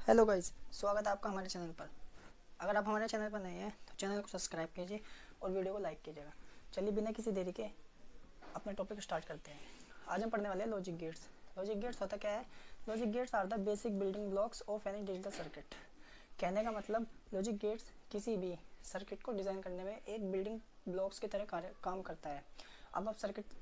Hello guys, स्वागत है आपका हमारे चैनल पर। अगर आप हमारे चैनल पर नए हैं तो चैनल को सब्सक्राइब कीजिए और वीडियो को लाइक कीजिएगा। चलिए बिना किसी देरी के अपने टॉपिक स्टार्ट करते हैं। आज हम पढ़ने वाले हैं लॉजिक गेट्स। लॉजिक गेट्स होता क्या है? Logic gates are the basic building blocks of any digital circuit. कहने का मतलब लॉजिक गेट्स किसी भी सर्किट को डिज़ाइन करने में एक बिल्डिंग ब्लॉक्स की तरह काम करता है। अब आप सर्किट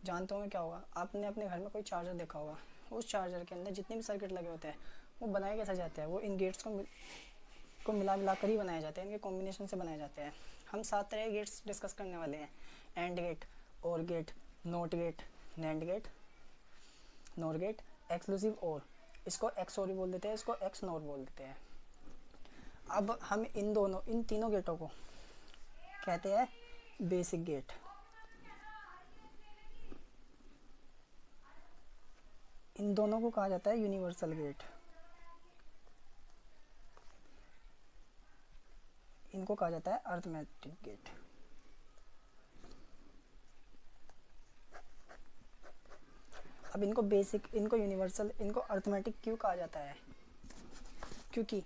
जानते होंगे क्या होगा। आपने अपने घर में कोई चार्जर देखा होगा। उस चार्जर के अंदर जितने भी सर्किट लगे होते हैं वो बनाए कैसे जाते हैं? वो इन गेट्स को मिला कर ही बनाए जाते हैं, इनके कॉम्बिनेशन से बनाए जाते हैं। हम 7 तरह के गेट्स डिस्कस करने वाले हैं। And gate, or gate, not gate, nand gate, nor gate, exclusive or. इसको एक्स और भी बोल देते हैं, इसको एक्स नोर बोल देते हैं। अब हम इन तीनों गेटों को कहते हैं बेसिक गेट। इन दोनों को कहा जाता है यूनिवर्सल गेट। इनको कहा जाता है अर्थमेटिक गेट। अब इनको बेसिक, इनको यूनिवर्सल, इनको अर्थमेटिक क्यों कहा जाता है? क्योंकि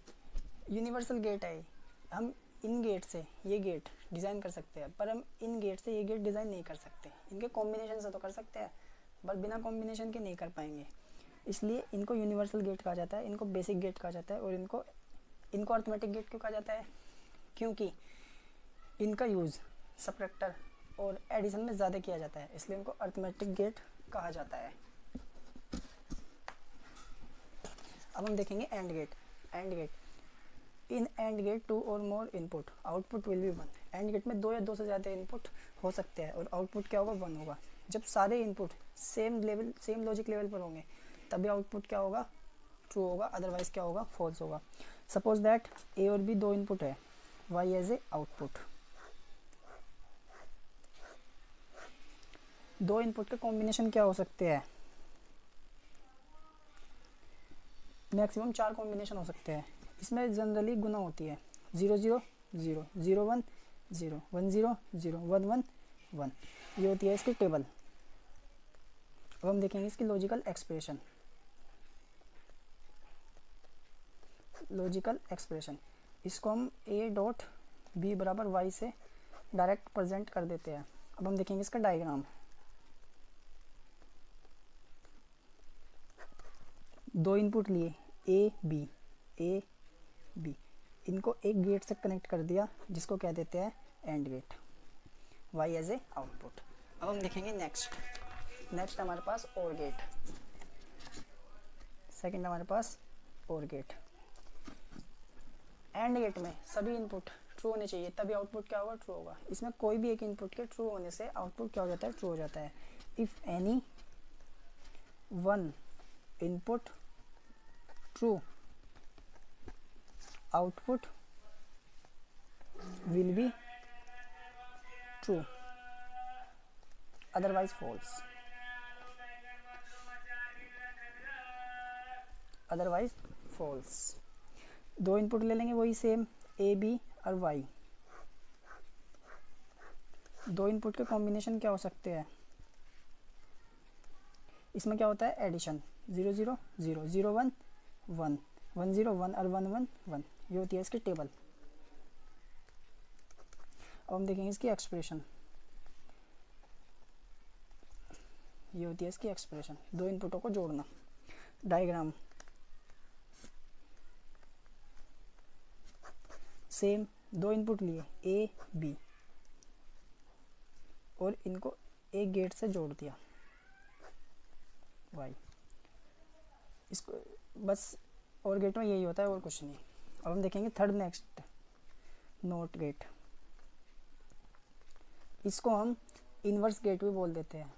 यूनिवर्सल गेट है। हम इन गेट से ये गेट डिज़ाइन कर सकते हैं, पर हम इन गेट से ये गेट डिज़ाइन नहीं कर सकते। इनके कॉम्बिनेशन से तो कर सकते हैं, पर बिना कॉम्बिनेशन के नहीं कर पाएंगे। इसलिए इनको यूनिवर्सल गेट कहा जाता है, इनको बेसिक गेट कहा जाता है। और इनको अर्थमेटिक गेट क्यों कहा जाता है? क्योंकि इनका यूज़ सब्ट्रैक्टर और एडिशन में ज़्यादा किया जाता है, इसलिए इनको अर्थमेटिक गेट कहा जाता है। अब हम देखेंगे and gate. And gate, in and gate 2 और more input, output will be 1। And gate में 2 या 2 से ज़्यादा इनपुट हो सकते हैं और आउटपुट क्या होगा? 1 होगा। जब सारे इनपुट सेम लॉजिक लेवल पर होंगे तभी आउटपुट क्या होगा? ट्रू होगा, अदरवाइज क्या होगा? फॉल्स होगा। सपोज दैट ए और बी 2 इनपुट है, Y as a output. 2 input के कॉम्बिनेशन क्या हो सकते हैं? मैक्सिमम 4 कॉम्बिनेशन हो सकते हैं। इसमें जनरली गुना होती है 0 0 0 0 1 0 1 0 0 1 1 1। ये होती है इसकी टेबल। अब हम देखेंगे इसकी लॉजिकल एक्सप्रेशन। लॉजिकल एक्सप्रेशन, इसको हम a डॉट बी बराबर वाई से डायरेक्ट प्रेजेंट कर देते हैं। अब हम देखेंगे इसका डायग्राम। 2 इनपुट लिए ए बी, इनको एक गेट से कनेक्ट कर दिया जिसको कह देते हैं and gate, Y as a output. अब हम देखेंगे नेक्स्ट हमारे पास और गेट। सेकंड हमारे पास और गेट। एंड गेट में सभी इनपुट ट्रू होने चाहिए, तभी आउटपुट क्या होगा? ट्रू होगा। इसमें कोई भी एक इनपुट के ट्रू होने से आउटपुट क्या हो जाता है? ट्रू हो जाता है। If any one input true, output will be true, otherwise false, otherwise false। 2 input ले लेंगे वही सेम ए बी और वाई। 2 इनपुट के कॉम्बिनेशन क्या हो सकते हैं? इसमें क्या होता है? एडिशन 0 0 0 0 1 1 1 0 1 और 1 1 1। ये होती है इसकी टेबल। अब हम देखेंगे इसकी एक्सप्रेशन। ये होती है इसकी एक्सप्रेशन, 2 इनपुटों को जोड़ना। डायग्राम सेम, 2 इनपुट लिए ए बी और इनको एक गेट से जोड़ दिया वाई। इसको बस और गेट में यही होता है और कुछ नहीं। अब हम देखेंगे थर्ड नेक्स्ट, नोट गेट। इसको हम इन्वर्स गेट भी बोल देते हैं।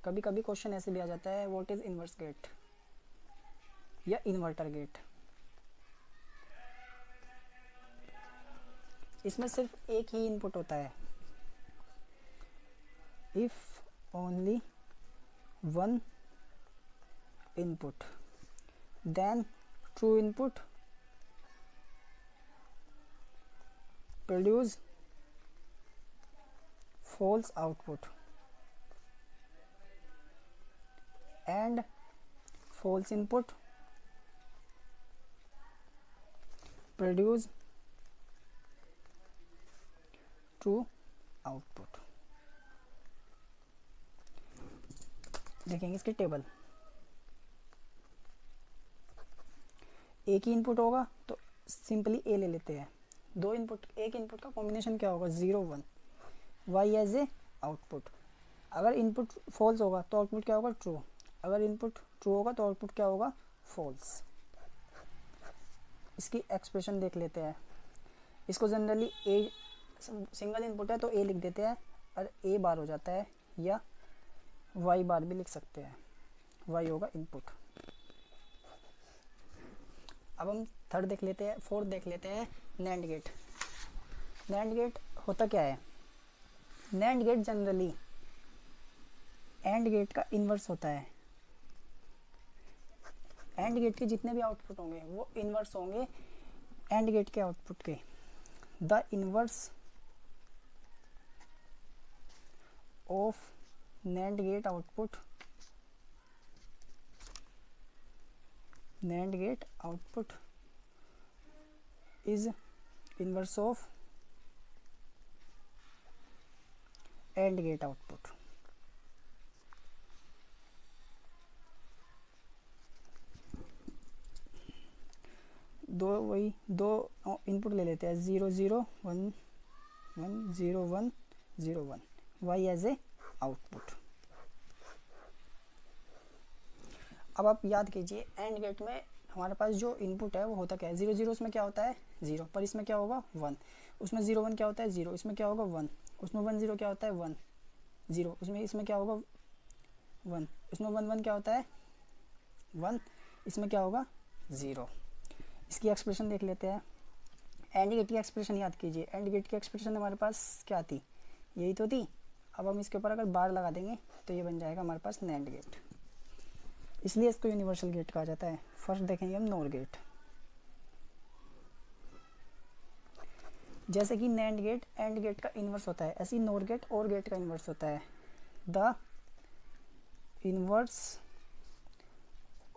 कभी कभी क्वेश्चन ऐसे भी आ जाता है, व्हाट इज इन्वर्स गेट या इन्वर्टर गेट। इसमें सिर्फ एक ही इनपुट होता है। If only one input, then true input produce false output and false input produce true output. देखेंगे इसके टेबल, एक ही इनपुट होगा तो सिंपली ए ले लेते हैं। दो इनपुट, एक इनपुट का कॉम्बिनेशन क्या होगा 0 1, वाई एज ए आउटपुट। अगर इनपुट फॉल्स होगा तो आउटपुट क्या होगा ट्रू, अगर इनपुट ट्रू होगा तो आउटपुट क्या होगा फॉल्स। इसकी एक्सप्रेशन देख लेते हैं। इसको जनरली ए सिंगल इनपुट है तो ए लिख देते हैं और ए बार हो जाता है, या वाई बार भी लिख सकते हैं, वाई होगा इनपुट। अब हम थर्ड देख लेते हैं, फोर्थ देख लेते हैं, नैंड गेट। नैंड गेट होता क्या है, nand gate generally and gate का इन्वर्स होता है। एंड गेट के जितने भी आउटपुट होंगे वो इन्वर्स होंगे एंड गेट के आउटपुट के। The inverse of NAND gate output, NAND gate output is inverse of AND gate output। वही दो इनपुट ले लेते हैं 0 0 1 1 0 1 0 1, वाई एज ए आउटपुट। अब आप याद कीजिए एंड गेट में हमारे पास जो इनपुट है वो होता क्या है 0 0, उसमें क्या होता है 0, पर इसमें क्या होगा 1, उसमें 0 1 क्या होता है 0, इसमें क्या होगा 1, उसमें 1 0 क्या होता है 1 0, उसमें इसमें क्या होगा 1, इसमें 1 1 क्या होता है 1, इसमें क्या होगा 0। इसकी एक्सप्रेशन देख लेते हैं। एंड गेट की एक्सप्रेशन याद कीजिए, एंड गेट की एक्सप्रेशन हमारे पास क्या थी, यही तो थी। अब हम इसके ऊपर अगर बार लगा देंगे तो ये बन जाएगा हमारे पास नैंड गेट, इसलिए इसको यूनिवर्सल गेट कहा जाता है। फर्स्ट देखेंगे हम नोर गेट। जैसे कि नैंड गेट एंड गेट का इन्वर्स होता है, ऐसे ही नोर गेट और गेट का इन्वर्स होता है। The inverse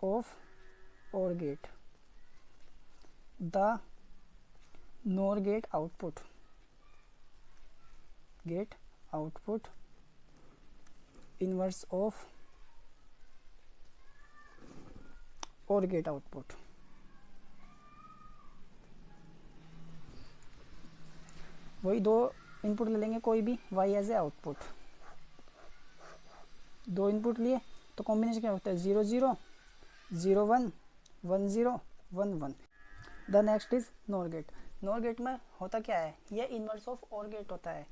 of or gate, the nor gate output, gate output inverse of or gate output. वही दो इनपुट ले लेंगे कोई भी, वाई एज ए आउटपुट। दो इनपुट लिए तो कॉम्बिनेशन क्या होता है 0 0 0 1 1 0 1 1। The next is nor gate. Nor gate में होता क्या है, यह इनवर्स ऑफ और गेट होता है।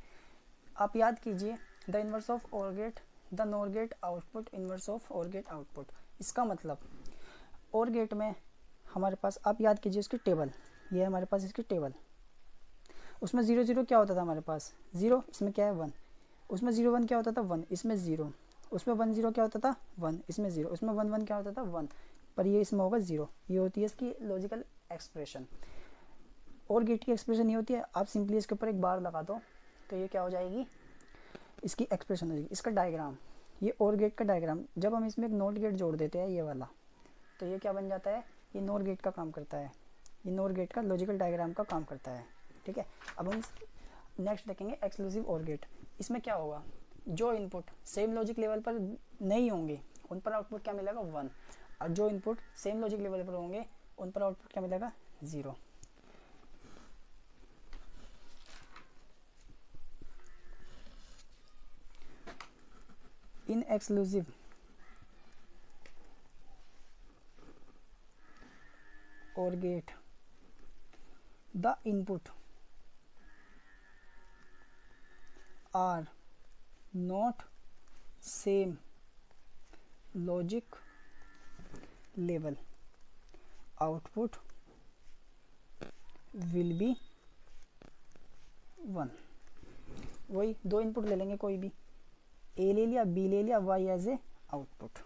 आप याद कीजिए the inverse of or gate, the nor gate output inverse of or gate output. इसका मतलब और गेट में हमारे पास, आप याद कीजिए इसकी टेबल, ये है हमारे पास इसकी टेबल। उसमें 0 0 क्या होता था हमारे पास 0, इसमें क्या है 1, उसमें 0 1 क्या होता था 1, इसमें 0, उसमें 1 0 क्या होता था 1, इसमें 0, उसमें 1 1 क्या होता था 1, पर ये इसमें होगा 0। ये होती है इसकी लॉजिकल एक्सप्रेशन। और गेट की एक्सप्रेशन ये होती है, आप सिंपली इसके ऊपर एक बार लगा दो तो ये क्या हो जाएगी, इसकी एक्सप्रेशन हो जाएगी। इसका डायग्राम, ये और गेट का डायग्राम, जब हम इसमें एक नोट गेट जोड़ देते हैं ये वाला, तो ये क्या बन जाता है, ये नोर गेट का काम करता है, ये नोर गेट का लॉजिकल डायग्राम का काम करता है। ठीक है, अब हम नेक्स्ट देखेंगे एक्सक्लूसिव और गेट। इसमें क्या होगा, जो इनपुट सेम लॉजिक लेवल पर नहीं होंगे उन पर आउटपुट क्या मिलेगा 1, और जो इनपुट सेम लॉजिक लेवल पर होंगे उन पर आउटपुट क्या मिलेगा 0। इन exclusive or gate, the input are not same logic level, output will be 1। वही दो इनपुट ले लेंगे कोई भी, ए ले लिया, बी ले लिया, Y as a output.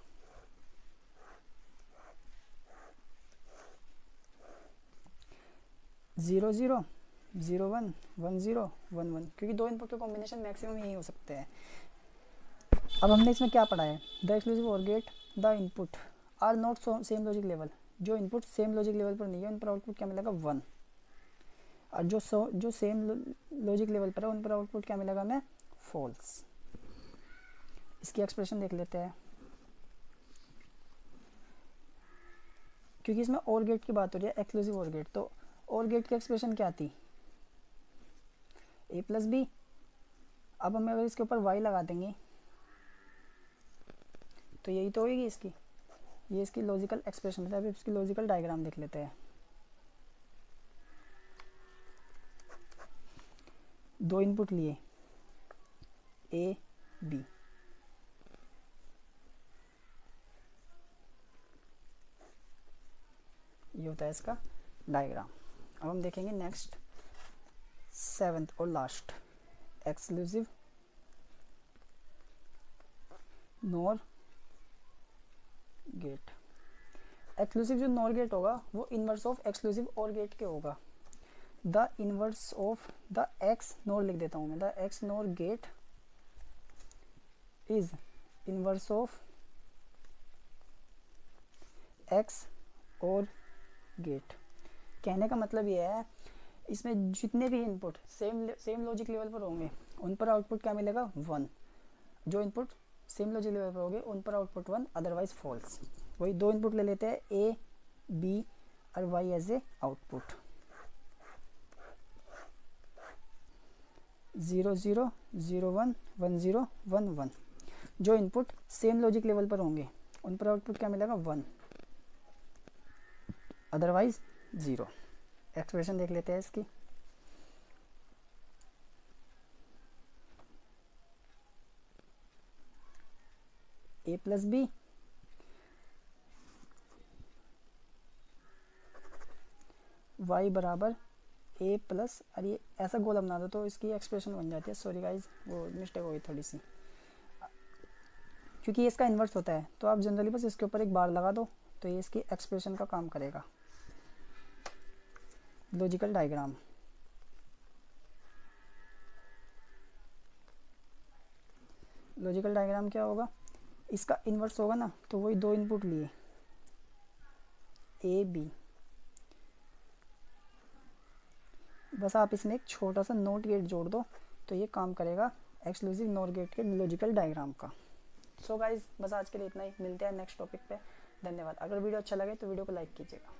Zero zero 0 1 1 0 1 1, क्योंकि दो इनपुट के कॉम्बिनेशन मैक्सिमम यही हो सकते हैं। अब हमने इसमें क्या पढ़ा है, the exclusive or gate, the input are not same logic level, जो इनपुट सेम लॉजिक लेवल पर नहीं है उन पर आउटपुट क्या मिलेगा 1। और जो सेम लॉजिक लेवल पर है उन पर आउटपुट क्या मिलेगा हमें, फॉल्स। इसकी एक्सप्रेशन देख लेते हैं। क्योंकि इसमें और गेट की बात हो रही है, एक्सक्लूसिव और गेट, तो और गेट की एक्सप्रेशन क्या थी, a प्लस बी। अब हम अगर इसके ऊपर y लगा देंगे तो यही तो होगी इसकी, ये इसकी लॉजिकल एक्सप्रेशन है। अभी इसकी लॉजिकल डायग्राम देख लेते हैं। दो इनपुट लिए a b, ये होता है इसका डायग्राम। अब हम देखेंगे नेक्स्ट 7th और last, exclusive nor gate. Exclusive जो नॉर गेट होगा वो inverse of exclusive or gate के होगा। The inverse of the X nor लिख देता हूँ मैं, the X nor gate is inverse of X or gate. कहने का मतलब ये है इसमें जितने भी इनपुट सेम लॉजिक लेवल पर होंगे उन पर आउटपुट क्या मिलेगा, 1। जो इनपुट सेम लॉजिक लेवल पर होंगे उन पर आउटपुट 1, अदरवाइज फॉल्स। वही दो इनपुट ले लेते हैं, ए बी और वाई एज ए आउटपुट। 0 0 0 1 1 0 1 1। जो इनपुट सेम लॉजिक लेवल पर होंगे उन पर आउटपुट क्या मिलेगा, 1, अदरवाइज 0। एक्सप्रेशन देख लेते हैं इसकी। a प्लस बी y बराबर a प्लस, और ये ऐसा गोला बना दो तो इसकी एक्सप्रेशन बन जाती है। सॉरी गाइज, वो मिस्टेक हो गई थोड़ी सी, क्योंकि ये इसका इन्वर्स होता है तो आप जनरली बस इसके ऊपर एक बार लगा दो तो ये इसकी एक्सप्रेशन का काम करेगा। लॉजिकल डायग्राम, लॉजिकल डायग्राम क्या होगा, इसका इन्वर्स होगा ना, तो वही दो इनपुट लिए ए बी, बस आप इसमें एक छोटा सा नोट गेट जोड़ दो तो ये काम करेगा एक्सक्लूसिव नॉर गेट के लॉजिकल डायग्राम का। सो गाइज, बस आज के लिए इतना ही, मिलते हैं नेक्स्ट टॉपिक पे। धन्यवाद। अगर वीडियो अच्छा लगे तो वीडियो को लाइक कीजिएगा।